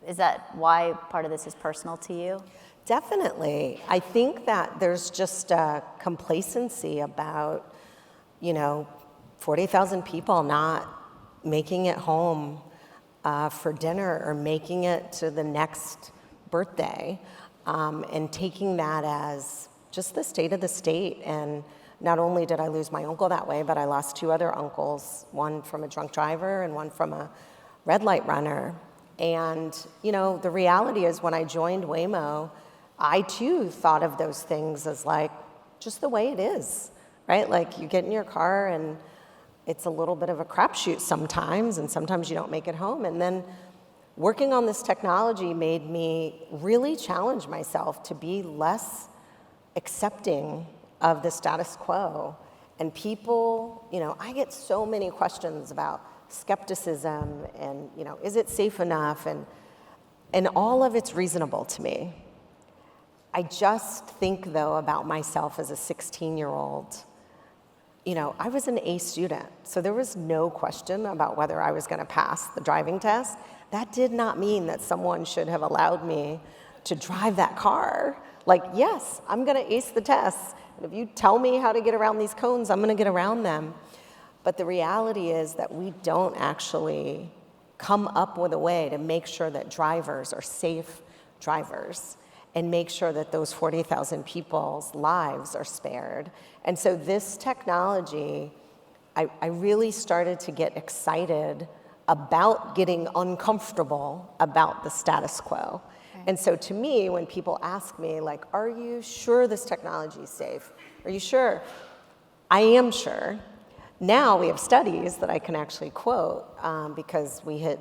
is that why part of this is personal to you? Definitely. I think that there's just a complacency about, 40,000 people not making it home for dinner or making it to the next birthday, and taking that as just the state of the state. And not only did I lose my uncle that way, but I lost 2 other uncles, one from a drunk driver and one from a red light runner. And, the reality is when I joined Waymo, I too thought of those things as like just the way it is, right? Like you get in your car and it's a little bit of a crapshoot sometimes, and sometimes you don't make it home. And then working on this technology made me really challenge myself to be less accepting of the status quo. And people, I get so many questions about skepticism and, is it safe enough? And all of it's reasonable to me. I just think, though, about myself as a 16-year-old. I was an A student, so there was no question about whether I was going to pass the driving test. That did not mean that someone should have allowed me to drive that car. Like, yes, I'm going to ace the tests. And if you tell me how to get around these cones, I'm going to get around them. But the reality is that we don't actually come up with a way to make sure that drivers are safe drivers and make sure that those 40,000 people's lives are spared. And so this technology, I really started to get excited about getting uncomfortable about the status quo. And so to me, when people ask me, like, are you sure this technology is safe? Are you sure? I am sure. Now we have studies that I can actually quote because we've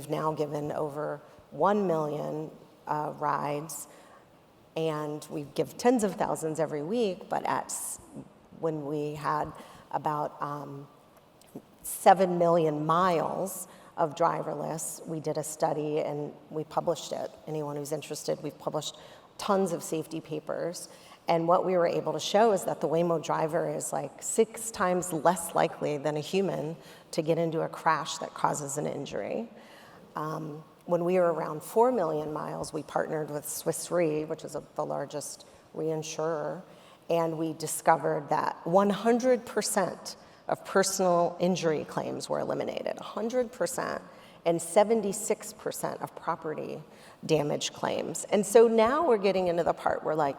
now given over 1 million rides, and we give tens of thousands every week, but when we had about 7 million miles of driverless, we did a study and we published it. Anyone who's interested, we've published tons of safety papers. And what we were able to show is that the Waymo driver is like 6 times less likely than a human to get into a crash that causes an injury. When we were around 4 million miles, we partnered with Swiss Re, which is the largest reinsurer, and we discovered that 100% of personal injury claims were eliminated, 100%, and 76% of property damage claims. And so now we're getting into the part where, like,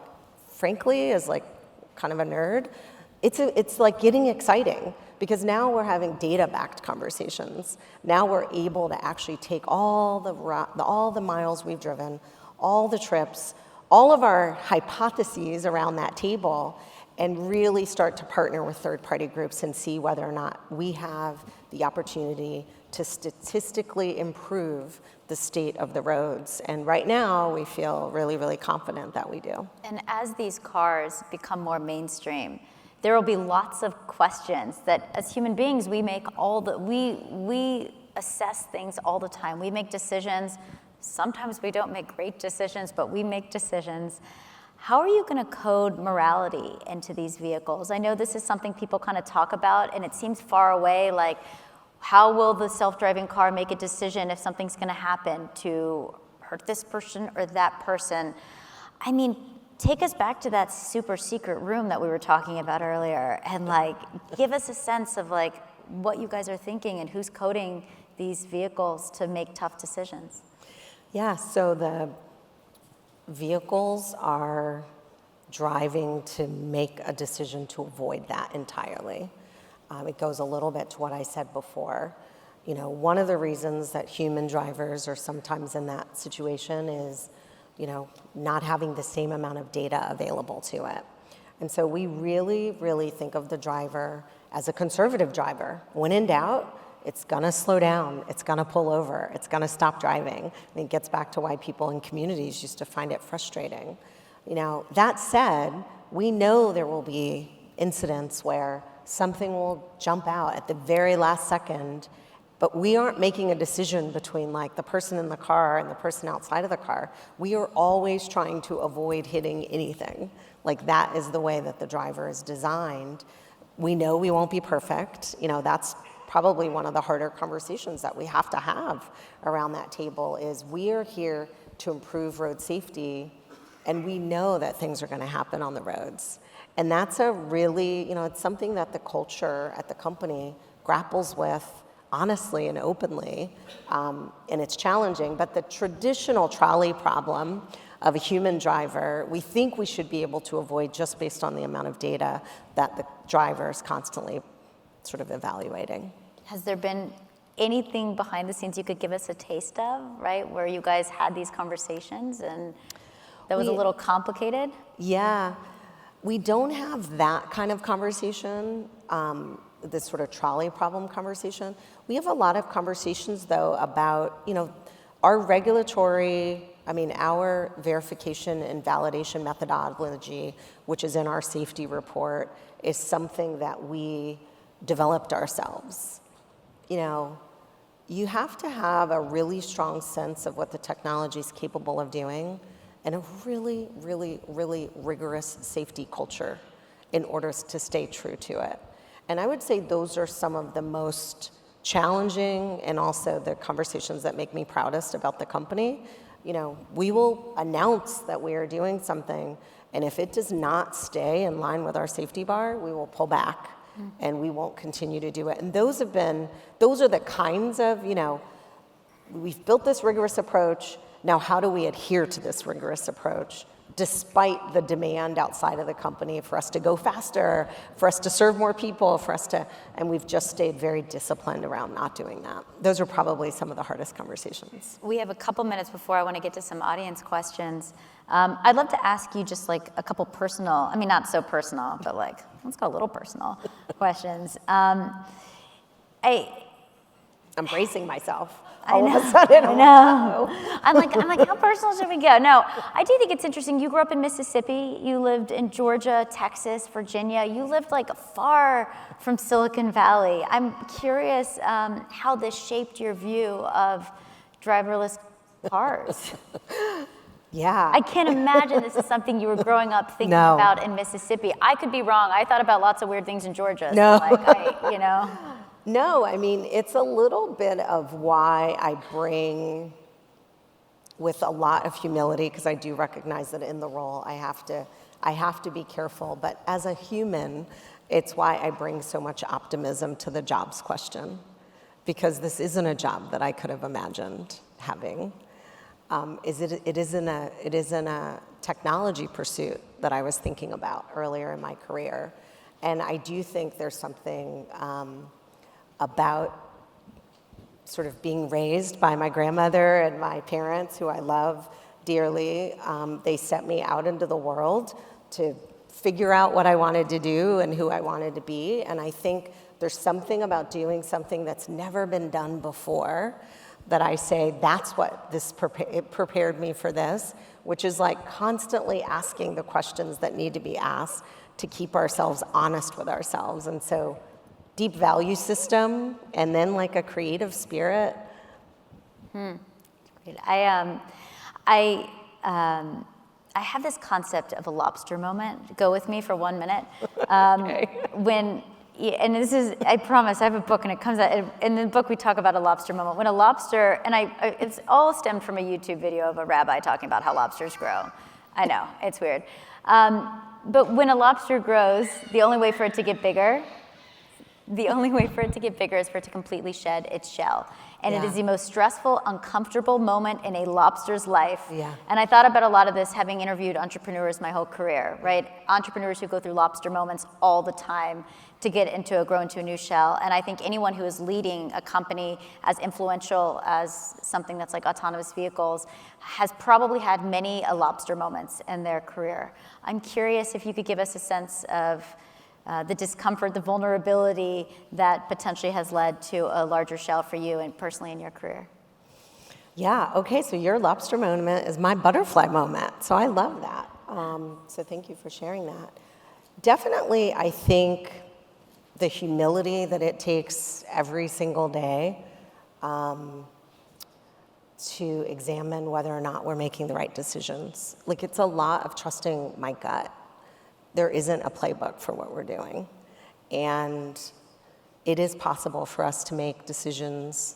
frankly, as like kind of a nerd, it's like getting exciting because now we're having data-backed conversations. Now we're able to actually take all the miles we've driven, all the trips, all of our hypotheses around that table, and really start to partner with third-party groups and see whether or not we have the opportunity to statistically improve the state of the roads. And right now, we feel really, really confident that we do. And as these cars become more mainstream, there will be lots of questions that as human beings, we assess things all the time. We make decisions. Sometimes we don't make great decisions, but we make decisions. How are you going to code morality into these vehicles? I know this is something people kind of talk about, and it seems far away, like how will the self-driving car make a decision if something's going to happen to hurt this person or that person? I mean, take us back to that super secret room that we were talking about earlier, and like give us a sense of like what you guys are thinking and who's coding these vehicles to make tough decisions. Yeah, so the vehicles are driving to make a decision to avoid that entirely. It goes a little bit to what I said before. You know, one of the reasons that human drivers are sometimes in that situation is, you know, not having the same amount of data available to it. And so we really, really think of the driver as a conservative driver. When in doubt, it's gonna slow down, it's gonna pull over, it's gonna stop driving. And it gets back to why people in communities used to find it frustrating. You know, that said, we know there will be incidents where something will jump out at the very last second, but we aren't making a decision between like the person in the car and the person outside of the car. We are always trying to avoid hitting anything. Like that is the way that the driver is designed. We know we won't be perfect. You know, that's probably one of the harder conversations that we have to have around that table is we are here to improve road safety, and we know that things are going to happen on the roads. And that's a really, you know, it's something that the culture at the company grapples with honestly and openly, and it's challenging. But the traditional trolley problem of a human driver, we think we should be able to avoid just based on the amount of data that the driver is constantly sort of evaluating. Has there been anything behind the scenes you could give us a taste of, right, where you guys had these conversations and that was a little complicated? Yeah. We don't have that kind of conversation, this sort of trolley problem conversation. We have a lot of conversations, though, about, you know, our verification and validation methodology, which is in our safety report, is something that we developed ourselves. You know, you have to have a really strong sense of what the technology is capable of doing and a really, really, really rigorous safety culture in order to stay true to it. And I would say those are some of the most challenging and also the conversations that make me proudest about the company. You know, we will announce that we are doing something, and if it does not stay in line with our safety bar, we will pull back and we won't continue to do it. And those are the kinds of, you know, we've built this rigorous approach. Now, how do we adhere to this rigorous approach despite the demand outside of the company for us to go faster, for us to serve more people, and we've just stayed very disciplined around not doing that. Those are probably some of the hardest conversations. We have a couple minutes before I want to get to some audience questions. I'd love to ask you just like a couple personal, I mean, not so personal, but like, let's go a little personal questions. I'm bracing myself. I know. All of a sudden, I know. I'm like, how personal should we go? No, I do think it's interesting. You grew up in Mississippi. You lived in Georgia, Texas, Virginia. You lived like far from Silicon Valley. I'm curious how this shaped your view of driverless cars. Yeah. I can't imagine this is something you were growing up thinking about in Mississippi. I could be wrong. I thought about lots of weird things in Georgia. No. So like, No, I mean, it's a little bit of why I bring, with a lot of humility, because I do recognize that in the role I have to be careful, but as a human, it's why I bring so much optimism to the jobs question, because this isn't a job that I could have imagined having. It isn't a technology pursuit that I was thinking about earlier in my career, and I do think there's something about sort of being raised by my grandmother and my parents, who I love dearly. They set me out into the world to figure out what I wanted to do and who I wanted to be. And I think there's something about doing something that's never been done before that I say, that's what it prepared me for this, which is like constantly asking the questions that need to be asked to keep ourselves honest with ourselves. And so deep value system and then like a creative spirit. I have this concept of a lobster moment. Go with me for 1 minute. And this is, I promise, I have a book and it comes out, in the book we talk about a lobster moment. When a lobster, and it's all stemmed from a YouTube video of a rabbi talking about how lobsters grow. I know, it's weird. But when a lobster grows, the only way for it to get bigger is for it to completely shed its shell. And it is the most stressful, uncomfortable moment in a lobster's life. Yeah. And I thought about a lot of this having interviewed entrepreneurs my whole career, right? Entrepreneurs who go through lobster moments all the time to grow into a new shell. And I think anyone who is leading a company as influential as something that's like autonomous vehicles has probably had many lobster moments in their career. I'm curious if you could give us a sense of the discomfort, the vulnerability that potentially has led to a larger shell for you and personally in your career. Yeah, okay, so your lobster moment is my butterfly moment, so I love that. So thank you for sharing that. Definitely, I think the humility that it takes every single day to examine whether or not we're making the right decisions. Like, it's a lot of trusting my gut. There isn't a playbook for what we're doing. And it is possible for us to make decisions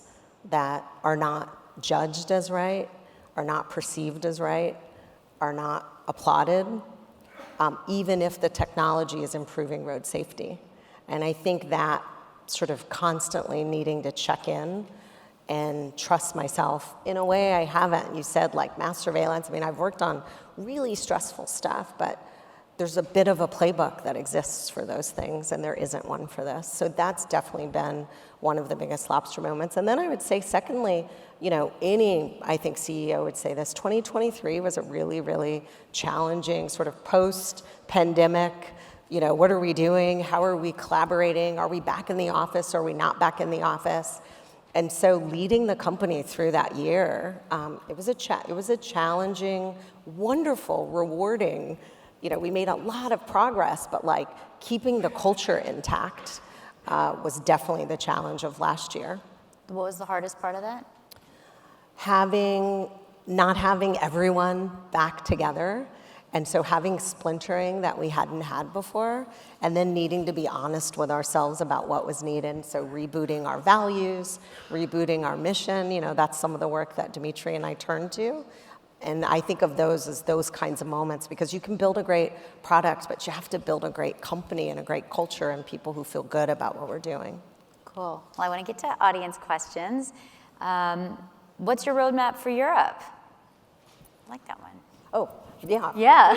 that are not judged as right, are not perceived as right, are not applauded, even if the technology is improving road safety. And I think that sort of constantly needing to check in and trust myself in a way I haven't. You said like mass surveillance. I mean, I've worked on really stressful stuff, but there's a bit of a playbook that exists for those things, and there isn't one for this. So that's definitely been one of the biggest lobster moments. And then I would say, secondly, I think CEO would say this, 2023 was a really, really challenging sort of post-pandemic, what are we doing? How are we collaborating? Are we back in the office? Are we not back in the office? And so leading the company through that year, it was a challenging, wonderful, rewarding. We made a lot of progress, but like keeping the culture intact was definitely the challenge of last year. What was the hardest part of that? Not having everyone back together. And so having splintering that we hadn't had before, and then needing to be honest with ourselves about what was needed. So rebooting our values, rebooting our mission, that's some of the work that Dimitri and I turned to. And I think of those as those kinds of moments, because you can build a great product, but you have to build a great company and a great culture and people who feel good about what we're doing. Cool. Well, I want to get to audience questions. What's your roadmap for Europe? I like that one. Oh, yeah. Yeah.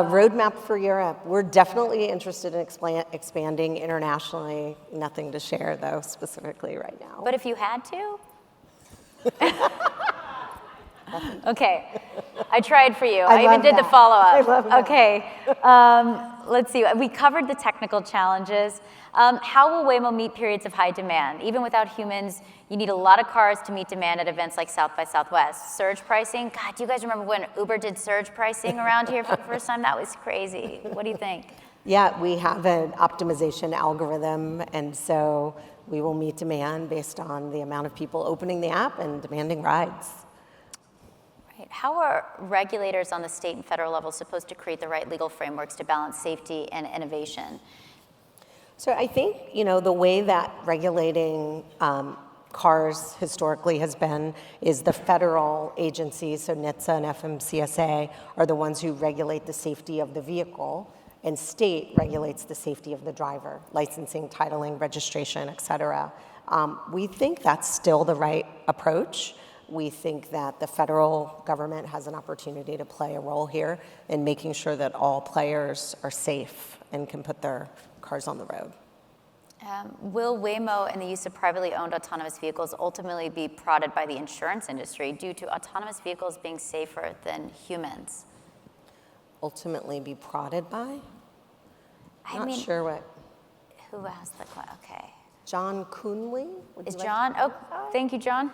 Roadmap for Europe. We're definitely interested in expanding internationally. Nothing to share, though, specifically right now. But if you had to? Okay, I tried for you. I even did the follow-up. I love that. Okay, let's see. We covered the technical challenges. How will Waymo meet periods of high demand? Even without humans, you need a lot of cars to meet demand at events like South by Southwest. Surge pricing? God, do you guys remember when Uber did surge pricing around here for the first time? That was crazy. What do you think? Yeah, we have an optimization algorithm, and so we will meet demand based on the amount of people opening the app and demanding rides. How are regulators on the state and federal level supposed to create the right legal frameworks to balance safety and innovation? So I think, the way that regulating cars historically has been is the federal agencies, so NHTSA and FMCSA, are the ones who regulate the safety of the vehicle, and state regulates the safety of the driver, licensing, titling, registration, et cetera. We think that's still the right approach. We think that the federal government has an opportunity to play a role here in making sure that all players are safe and can put their cars on the road. Will Waymo and the use of privately owned autonomous vehicles ultimately be prodded by the insurance industry due to autonomous vehicles being safer than humans? Ultimately be prodded by? Not mean, sure what. Who asked the question? Okay. John Coonley? Is John? Oh, thank you, John.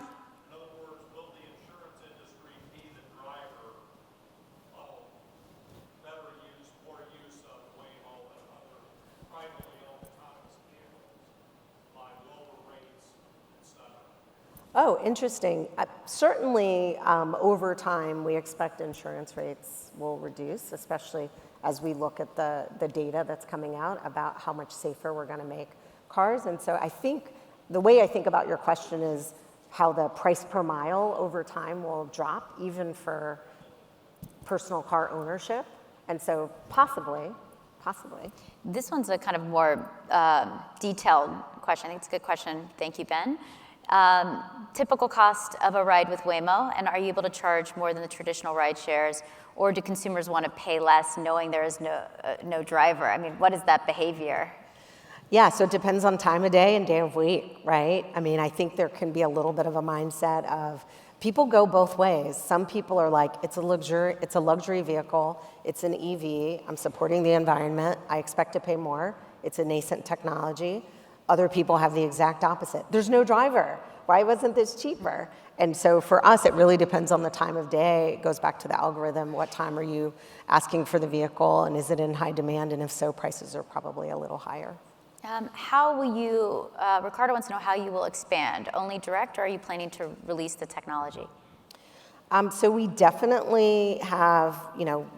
Oh, interesting. Certainly, over time, we expect insurance rates will reduce, especially as we look at the data that's coming out about how much safer we're going to make cars. And so I think the way I think about your question is how the price per mile over time will drop, even for personal car ownership. And so possibly. This one's a kind of more detailed question. I think it's a good question. Thank you, Ben. Typical cost of a ride with Waymo, and are you able to charge more than the traditional ride shares, or do consumers want to pay less knowing there is no driver? I mean, what is that behavior? Yeah, so it depends on time of day and day of week, right? I mean, I think there can be a little bit of a mindset of people go both ways. Some people are like, it's a luxury vehicle, it's an EV, I'm supporting the environment, I expect to pay more, it's a nascent technology. Other people have the exact opposite. There's no driver. Why wasn't this cheaper? And so for us, it really depends on the time of day. It goes back to the algorithm. What time are you asking for the vehicle, and is it in high demand? And if so, prices are probably a little higher. How will you, Ricardo wants to know how you will expand. Only direct, or are you planning to release the technology? So we definitely have,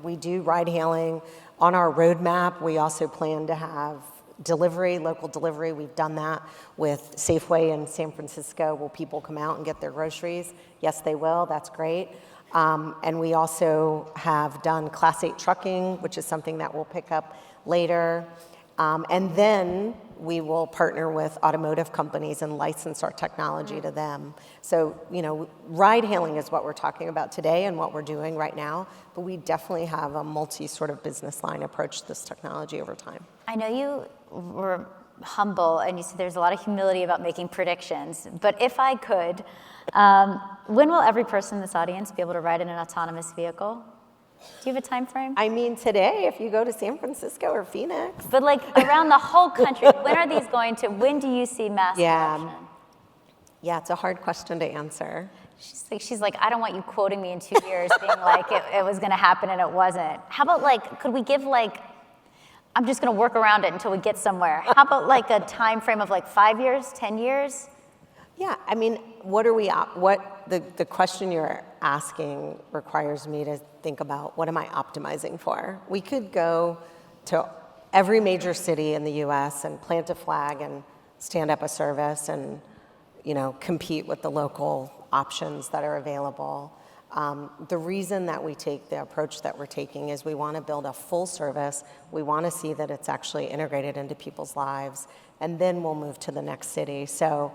we do ride hailing on our roadmap. We also plan to have local delivery. We've done that with Safeway in San Francisco. Will people come out and get their groceries? Yes, they will. That's great. And we also have done Class 8 trucking, which is something that we'll pick up later. And then we will partner with automotive companies and license our technology to them. So, ride hailing is what we're talking about today and what we're doing right now, but we definitely have a sort of business line approach to this technology over time. I know you were humble and you said there's a lot of humility about making predictions, but if I could, when will every person in this audience be able to ride in an autonomous vehicle? Do you have a time frame? I mean, today, if you go to San Francisco or Phoenix. But around the whole country, when do you see mass adoption? Yeah, it's a hard question to answer. She's like, I don't want you quoting me in 2 years being like it was going to happen and it wasn't. How about could we give I'm just going to work around it until we get somewhere. How about a time frame of 5 years, 10 years? Yeah, I mean, the question you're asking requires me to think about, what am I optimizing for? We could go to every major city in the US and plant a flag and stand up a service and, compete with the local options that are available. The reason that we take the approach that we're taking is we want to build a full service. We want to see that it's actually integrated into people's lives, and then we'll move to the next city. So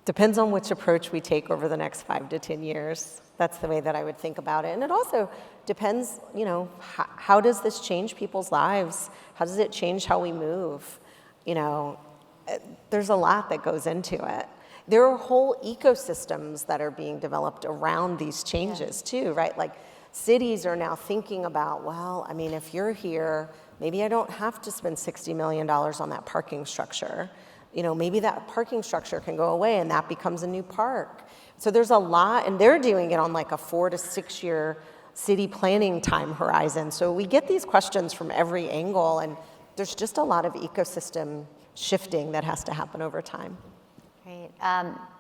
depends on which approach we take over the next 5 to 10 years. That's the way that I would think about it. And it also depends, how does this change people's lives? How does it change how we move? There's a lot that goes into it. There are whole ecosystems that are being developed around these changes too, right? Cities are now thinking about, if you're here, maybe I don't have to spend $60 million on that parking structure. Maybe that parking structure can go away and that becomes a new park. So there's a lot, and they're doing it on a 4 to 6 year city planning time horizon. So we get these questions from every angle, and there's just a lot of ecosystem shifting that has to happen over time. Great.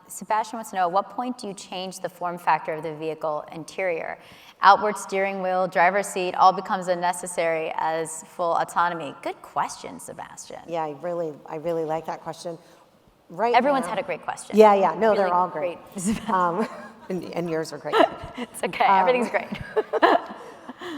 Sebastian wants to know, at what point do you change the form factor of the vehicle interior? Outward steering wheel, driver's seat, all becomes unnecessary as full autonomy. Good question, Sebastian. Yeah, I really like that question. Everyone's had a great question. Yeah. No, really they're all great. And yours are great. It's okay. Everything's great.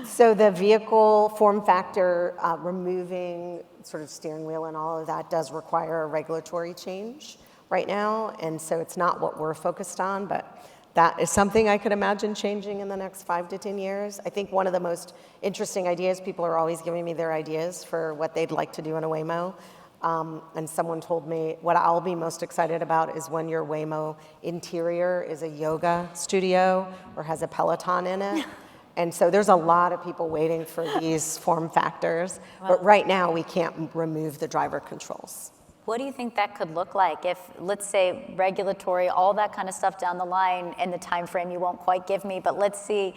So the vehicle form factor, removing sort of steering wheel and all of that does require a regulatory change right now. And so it's not what we're focused on, but that is something I could imagine changing in the next 5 to 10 years. I think one of the most interesting ideas, people are always giving me their ideas for what they'd like to do in a Waymo. And someone told me what I'll be most excited about is when your Waymo interior is a yoga studio or has a Peloton in it. And so there's a lot of people waiting for these form factors. Wow. But right now we can't remove the driver controls. What do you think that could look like if, let's say, regulatory, all that kind of stuff down the line, and the time frame you won't quite give me, but let's see,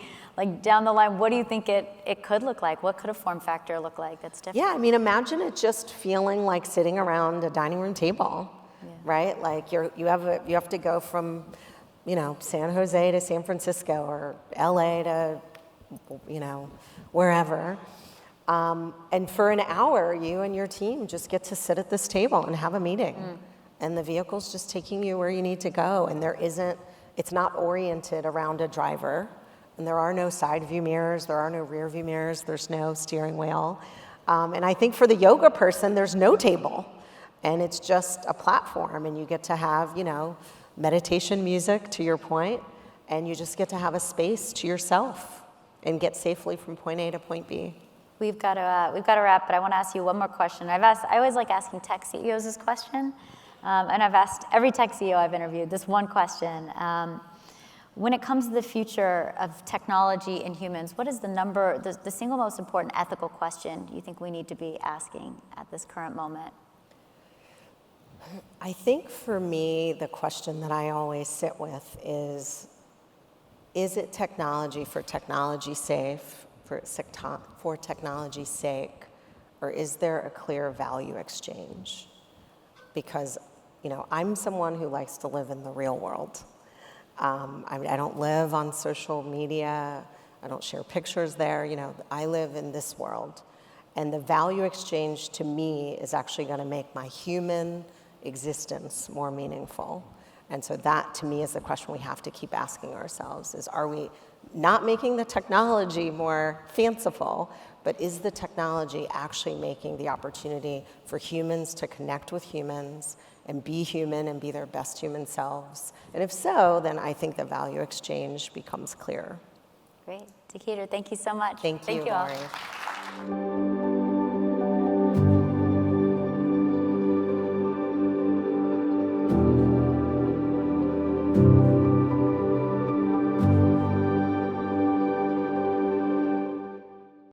down the line, what do you think it could look like? What could a form factor look like that's different? Yeah, I mean, imagine it just feeling like sitting around a dining room table, right? You have to go from San Jose to San Francisco or LA to, wherever. And for an hour, you and your team just get to sit at this table and have a meeting. And the vehicle's just taking you where you need to go. And it's not oriented around a driver. And there are no side view mirrors, there are no rear view mirrors, there's no steering wheel. And I think for the yoga person, there's no table. And it's just a platform, and you get to have, meditation music, to your point, and you just get to have a space to yourself and get safely from point A to point B. We've got to wrap, but I want to ask you one more question. I always like asking tech CEOs this question, and I've asked every tech CEO I've interviewed this one question. When it comes to the future of technology and humans, what is the single most important ethical question you think we need to be asking at this current moment? I think for me, the question that I always sit with is it technology for technology's sake, for technology's sake, or is there a clear value exchange? Because, I'm someone who likes to live in the real world. I don't live on social media. I don't share pictures there. I live in this world. And the value exchange to me is actually going to make my human existence more meaningful. And so that, to me, is the question we have to keep asking ourselves is, are we not making the technology more fanciful, but is the technology actually making the opportunity for humans to connect with humans and be human and be their best human selves? And if so, then I think the value exchange becomes clear. Great. Tekedra, thank you so much. Thank you, all. Laurie.